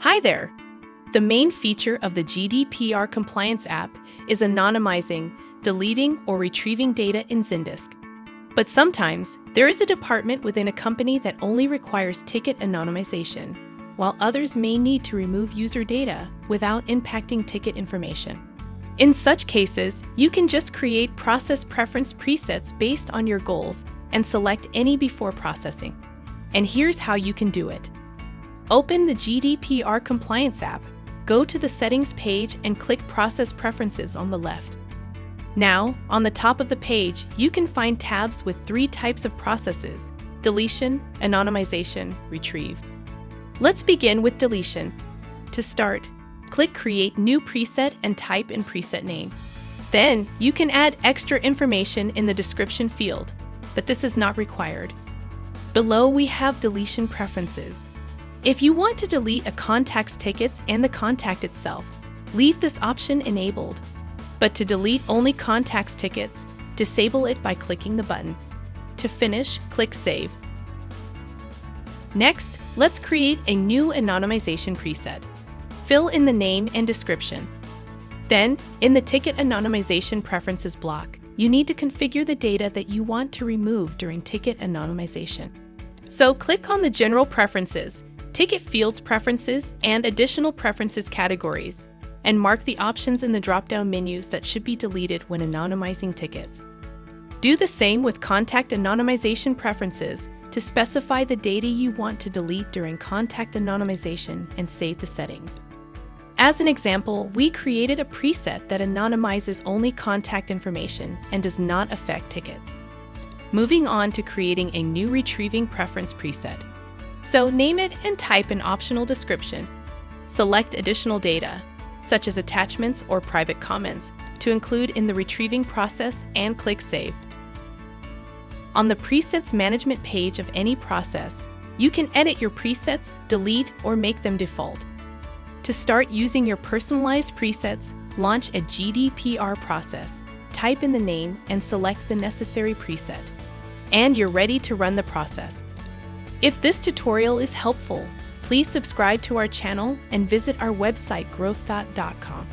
Hi there! The main feature of the GDPR compliance app is anonymizing, deleting, or retrieving data in Zendesk. But sometimes, there is a department within a company that only requires ticket anonymization, while others may need to remove user data without impacting ticket information. In such cases, you can just create process preference presets based on your goals and select any before processing. And here's how you can do it. Open the GDPR compliance app, go to the settings page and click Process Preferences on the left. Now, on the top of the page, you can find tabs with 3 types of processes: deletion, anonymization, retrieve. Let's begin with deletion. To start, click Create New Preset and type in preset name. Then, you can add extra information in the description field, but this is not required. Below, we have deletion preferences. If you want to delete a contact's tickets and the contact itself, leave this option enabled. But to delete only contact's tickets, disable it by clicking the button. To finish, click Save. Next, let's create a new anonymization preset. Fill in the name and description. Then, in the Ticket Anonymization Preferences block, you need to configure the data that you want to remove during ticket anonymization. So click on the General Preferences, Ticket Fields Preferences, and Additional Preferences categories, and mark the options in the drop-down menus that should be deleted when anonymizing tickets. Do the same with Contact Anonymization Preferences to specify the data you want to delete during contact anonymization and save the settings. As an example, we created a preset that anonymizes only contact information and does not affect tickets. Moving on to creating a new Retrieving Preference preset. So name it and type an optional description. Select additional data, such as attachments or private comments, to include in the retrieving process and click Save. On the Presets Management page of any process, you can edit your presets, delete, or make them default. To start using your personalized presets, launch a GDPR process, type in the name, and select the necessary preset. And you're ready to run the process. If this tutorial is helpful, please subscribe to our channel and visit our website growththought.com.